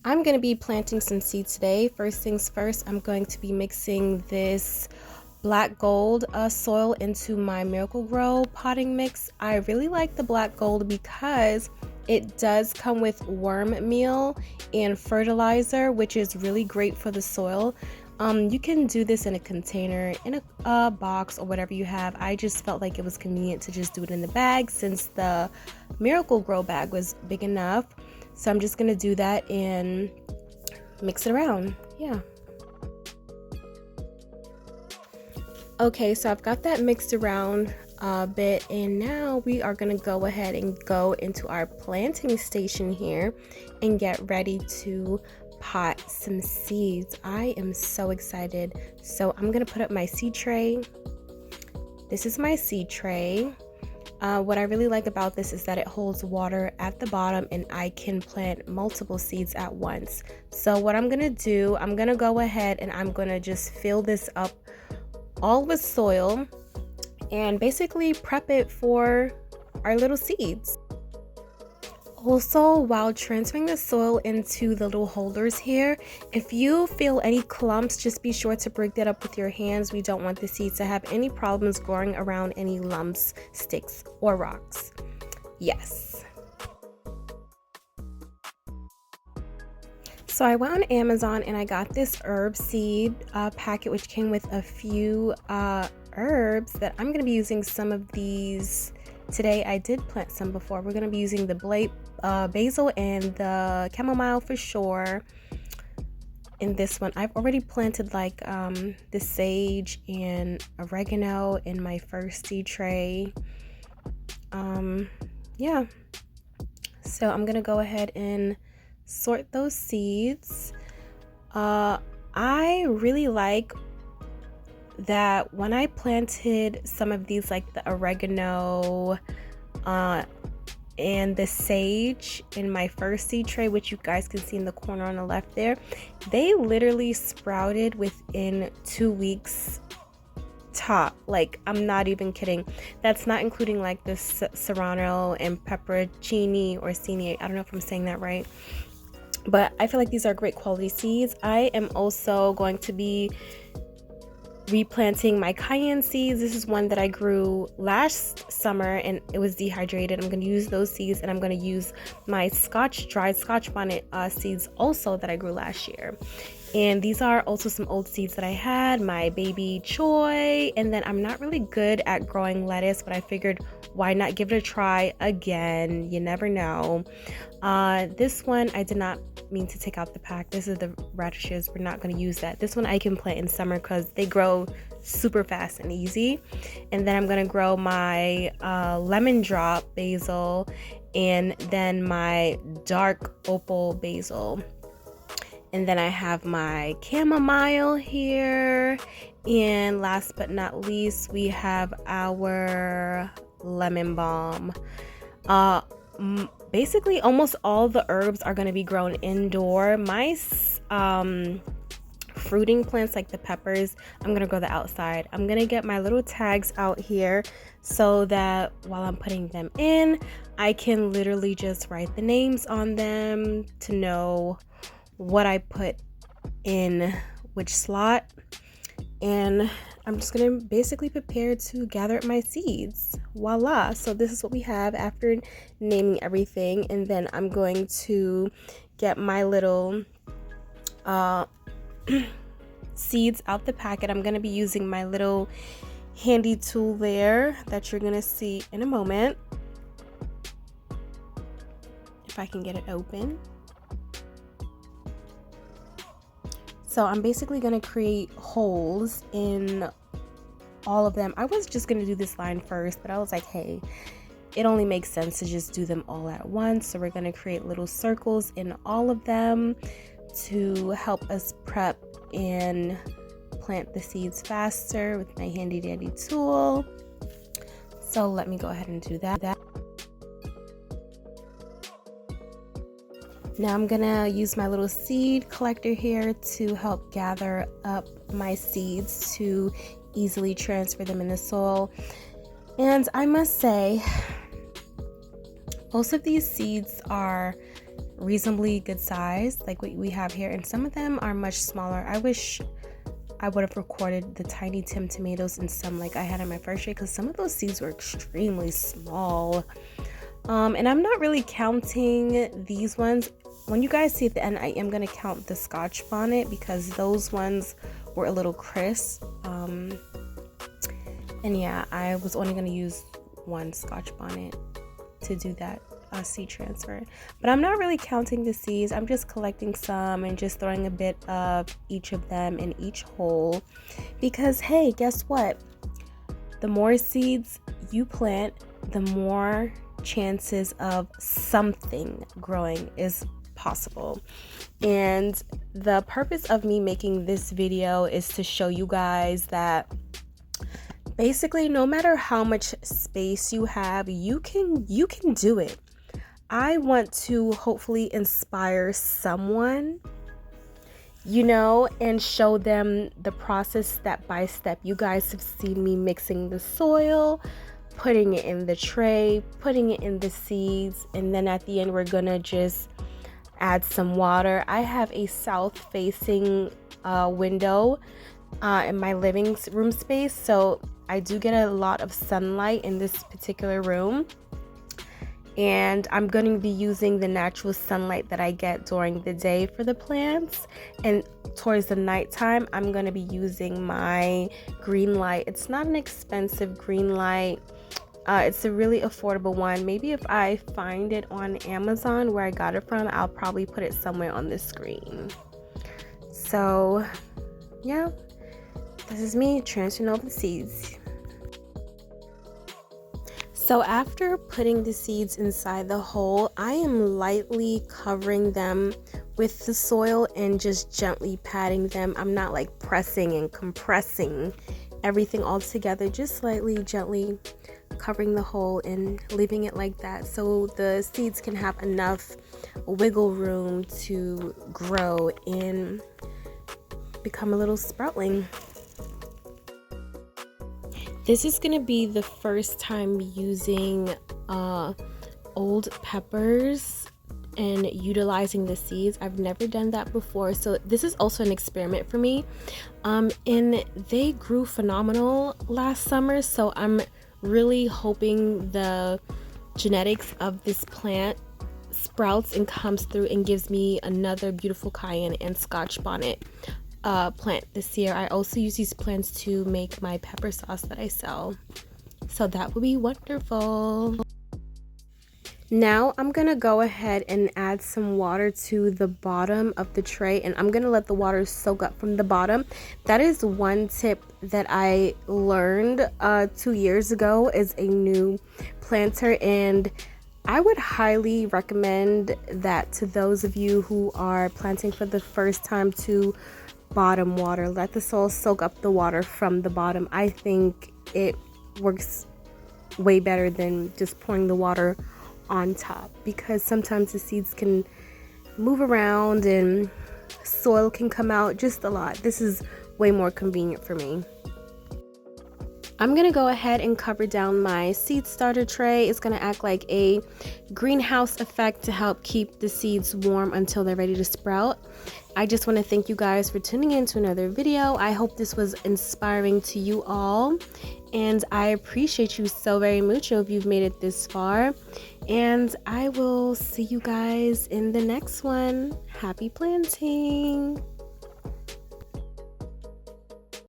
I'm going to be planting some seeds today. First things first, I'm going to be mixing this black gold soil into my Miracle-Gro potting mix. I really like the black gold because it does come with worm meal and fertilizer, which is really great for the soil. You can do this in a container, in a box, or whatever you have. I just felt like it was convenient to just do it in the bag since the Miracle-Gro bag was big enough. So I'm just gonna do that and mix it around. Yeah. Okay, so I've got that mixed around a bit, and now we are gonna go ahead and go into our planting station here and get ready to pot some seeds. I am so excited. So I'm gonna put up my seed tray. This is my seed tray. What I really like about this is that it holds water at the bottom and I can plant multiple seeds at once. So what I'm gonna do, I'm gonna go ahead and I'm gonna just fill this up all with soil and basically prep it for our little seeds. Also, while transferring the soil into the little holders here, if you feel any clumps, just be sure to break that up with your hands. We don't want the seeds to have any problems growing around any lumps, sticks, or rocks. Yes. So I went on Amazon and I got this herb seed packet, which came with a few herbs that I'm going to be using some of these today. I did plant some before. We're going to be using the basil and the chamomile for sure. In this one, I've already planted like the sage and oregano in my first seed tray. Yeah. So I'm going to go ahead and sort those seeds. I really like that when I planted some of these, like the oregano and the sage in my first seed tray, which you guys can see in the corner on the left there, they literally sprouted within 2 weeks top. Like, I'm not even kidding. That's not including like the serrano and pepperoncini or cini. I don't know if I'm saying that right, but I feel like these are great quality seeds. I am also going to be replanting my cayenne seeds. This is one that I grew last summer and it was dehydrated. I'm going to use those seeds, and I'm going to use my dried scotch bonnet seeds also that I grew last year. And these are also some old seeds that I had, my baby choy. And then I'm not really good at growing lettuce, but I figured why not give it a try again? You never know. This one I did not mean to take out the pack. This is the radishes. We're not going to use that. This one I can plant in summer because they grow super fast and easy. And then I'm going to grow my lemon drop basil and then my dark opal basil. And then I have my chamomile here. And last but not least, we have our lemon balm. Basically, almost all the herbs are going to be grown indoor. My fruiting plants, like the peppers, I'm going to grow the outside. I'm going to get my little tags out here so that while I'm putting them in, I can literally just write the names on them to know what I put in which slot. And I'm just gonna basically prepare to gather up my seeds. Voila. So this is what we have after naming everything. And then I'm going to get my little seeds out the packet. I'm gonna be using my little handy tool there that you're gonna see in a moment, if I can get it open. So I'm basically going to create holes in all of them. I was just going to do this line first, but I was like, hey, it only makes sense to just do them all at once. So we're going to create little circles in all of them to help us prep and plant the seeds faster with my handy dandy tool. So let me go ahead and do that. Now I'm gonna use my little seed collector here to help gather up my seeds to easily transfer them in the soil. And I must say, most of these seeds are reasonably good size like what we have here, and some of them are much smaller. I wish I would have recorded the tiny Tim tomatoes and some like I had in my first tray, because some of those seeds were extremely small. And I'm not really counting these ones. When you guys see at the end, I am going to count the Scotch bonnet because those ones were a little crisp. And yeah, I was only going to use one Scotch bonnet to do that seed transfer. But I'm not really counting the seeds. I'm just collecting some and just throwing a bit of each of them in each hole, because hey, guess what? The more seeds you plant, the more chances of something growing is possible. And the purpose of me making this video is to show you guys that basically no matter how much space you have, you can do it. I want to hopefully inspire someone, you know, and show them the process step by step. You guys have seen me mixing the soil, putting it in the tray, putting it in the seeds, and then at the end we're gonna just add some water. I have a south facing window in my living room space, so I do get a lot of sunlight in this particular room, and I'm going to be using the natural sunlight that I get during the day for the plants, and towards the nighttime I'm going to be using my green light. It's not an expensive green light. It's a really affordable one. Maybe if I find it on Amazon where I got it from, I'll probably put it somewhere on the screen. So yeah, this is me transferring over the seeds. So after putting the seeds inside the hole, I am lightly covering them with the soil and just gently patting them. I'm not like pressing and compressing everything all together, just slightly gently covering the hole and leaving it like that so the seeds can have enough wiggle room to grow and become a little sproutling. This is going to be the first time using old peppers and utilizing the seeds. I've never done that before, so this is also an experiment for me. And they grew phenomenal last summer, so I'm really hoping the genetics of this plant sprouts and comes through and gives me another beautiful cayenne and Scotch bonnet plant this year. I also use these plants to make my pepper sauce that I sell, so that would be wonderful. Now I'm gonna go ahead and add some water to the bottom of the tray, and I'm gonna let the water soak up from the bottom. That is one tip that I learned 2 years ago as a new planter, and I would highly recommend that to those of you who are planting for the first time, to bottom water. Let the soil soak up the water from the bottom. I think it works way better than just pouring the water on top, because sometimes the seeds can move around and soil can come out just a lot. This is way more convenient for me. I'm gonna go ahead and cover down my seed starter tray. It's gonna act like a greenhouse effect to help keep the seeds warm until they're ready to sprout. I just want to thank you guys for tuning in to another video. I hope this was inspiring to you all, and I appreciate you so very much if you've made it this far, and I will see you guys in the next one. Happy planting!